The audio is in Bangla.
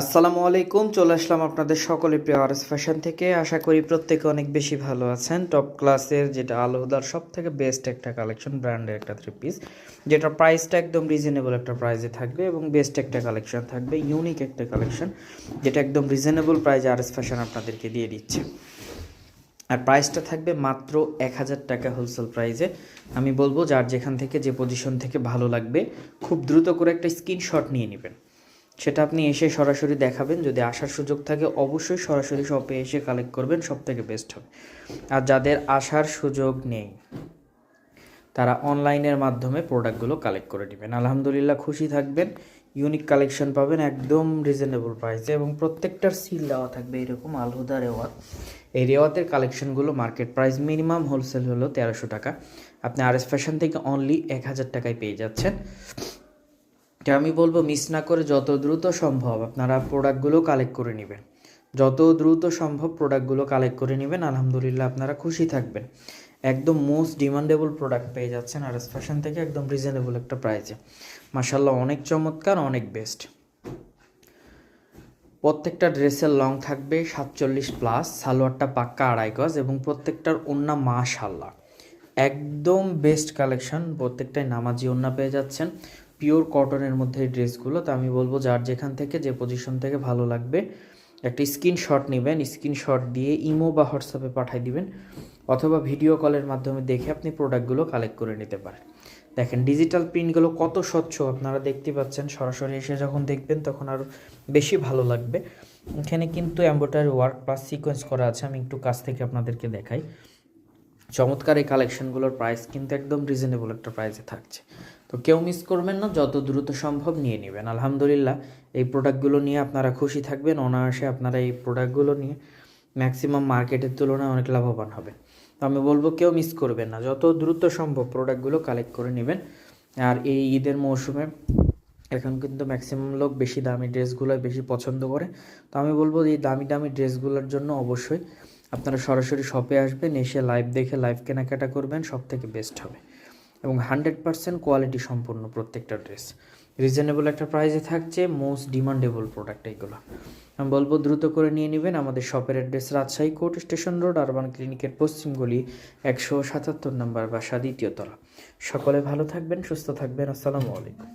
আসসালামু আলাইকুম, চলে আসলাম আপনাদের সকলের প্রিয় আরএস ফ্যাশন থেকে। আশা করি প্রত্যেকে অনেক বেশি ভালো আছেন। টপ ক্লাসের যেটা আলহুদার সব থেকে বেস্ট একটা কালেকশন, ব্র্যান্ডের একটা থ্রি পিস, যেটা প্রাইসটা একদম রিজনেবল একটা প্রাইসে থাকবে এবং বেস্ট একটা কালেকশন থাকবে, ইউনিক একটা কালেকশন যেটা একদম রিজনেবল প্রাইসে আরএস ফ্যাশন আপনাদেরকে দিয়ে দিচ্ছে। আর প্রাইসটা থাকবে মাত্র 1000 টাকা হোলসেল প্রাইসে। আমি বলবো যার যেখান থেকে যে পজিশন থেকে ভালো লাগবে খুব দ্রুত করে একটা স্ক্রিনশট নিয়ে নেবেন। সেটা আপনি এসে সরাসরি দেখাবেন, যদি আসার সুযোগ থাকে অবশ্যই সরাসরি শপে এসে কালেক্ট করবেন, সব থেকে বেস্ট হবে। আর যাদের আসার সুযোগ নেই তারা অনলাইনের মাধ্যমে প্রোডাক্টগুলো কালেক্ট করে নেবেন। আলহামদুলিল্লাহ খুশি থাকবেন, ইউনিক কালেকশন পাবেন একদম রিজনেবল প্রাইসে এবং প্রত্যেকটার সিল দেওয়া থাকবে এরকম আলহুদা রেওয়াত। এই রেওয়াতের কালেকশনগুলো মার্কেট প্রাইস মিনিমাম হোলসেল হলো 1300 টাকা, আপনি আরএস ফ্যাশন থেকে অনলি 1000 টাকায় পেয়ে যাচ্ছেন। এটা আমি বলবো মিস না করে যত দ্রুত সম্ভব আপনারা প্রোডাক্টগুলো কালেক্ট করে নেবেন, যত দ্রুত সম্ভব প্রোডাক্টগুলো কালেক্ট করে নেবেন। আলহামদুলিল্লাহ আপনারা খুশি থাকবেন, একদম মোস্ট ডিমান্ডেবল প্রোডাক্ট পেয়ে যাচ্ছেন আরএস ফ্যাশন থেকে একদম রিজনেবল একটা প্রাইসে। মাশাআল্লাহ অনেক চমৎকার, অনেক বেস্ট। প্রত্যেকটা ড্রেসের লং থাকবে 47+, সালোয়ারটা পাক্কা 2.5 গজ এবং প্রত্যেকটার ওন্না মাশাআল্লাহ একদম বেস্ট কালেকশন। প্রত্যেকটাই নামাজি ওন্না পেয়ে যাচ্ছেন, পিওর কটনের মধ্যে এই ড্রেসগুলো। তো আমি বলবো যার যেখান থেকে যে পজিশন থেকে ভালো লাগবে একটা স্ক্রিনশট নেবেন, স্ক্রিনশট দিয়ে ইমো বা হোয়াটসঅ্যাপে পাঠিয়ে দিবেন অথবা ভিডিও কলের মাধ্যমে দেখে আপনি প্রোডাক্টগুলো কালেক্ট করে নিতে পারেন। দেখেন ডিজিটাল প্রিন্টগুলো কত স্বচ্ছ আপনারা দেখতে পাচ্ছেন, সরাসরি এসে যখন দেখবেন তখন আরও বেশি ভালো লাগবে। এখানে কিন্তু এমব্রয়ডারি ওয়ার্ক প্লাস সিকোয়েন্স করা আছে, আমি একটু কাছ থেকে আপনাদেরকে দেখাই। চমৎকার এই কালেকশনগুলোর প্রাইস কিন্তু একদম রিজনেবল একটা প্রাইসে থাকছে, তো কেউ মিস করবেন না, যত দ্রুত সম্ভব নিয়ে নেবেন। আলহামদুলিল্লাহ এই প্রোডাক্টগুলো নিয়ে আপনারা খুশি থাকবেন, অনায়াসে আপনারা এই প্রোডাক্টগুলো নিয়ে ম্যাক্সিমাম মার্কেটের তুলনায় অনেক লাভবান হবেন। তো আমি বলবো কেউ মিস করবেন না, যত দ্রুত সম্ভব প্রোডাক্টগুলো কালেক্ট করে নেবেন। আর এই ঈদের মৌসুমে এখন কিন্তু ম্যাক্সিমাম লোক বেশি দামি ড্রেসগুলো বেশি পছন্দ করে, তো আমি বলবো এই দামি দামি ড্রেসগুলোর জন্য অবশ্যই আপনারা সরাসরি শপে আসবেন, এসে লাইভ দেখে লাইভ কেনাকাটা করবেন, সব থেকে বেস্ট হবে এবং 100% কোয়ালিটি সম্পূর্ণ প্রত্যেকটা ড্রেস রিজনেবল একটা প্রাইসে থাকছে, মোস্ট ডিমান্ডেবল প্রোডাক্ট এইগুলো। আমি বলবো দ্রুত করে নিয়ে নেবেন। আমাদের শপের address Rajshahi court station road, urban ক্লিনিকের পশ্চিম গলি, 177 নম্বর বাসা, 2য় তলা। সকলে ভালো থাকবেন, সুস্থ থাকবেন। আসসালামু আলাইকুম।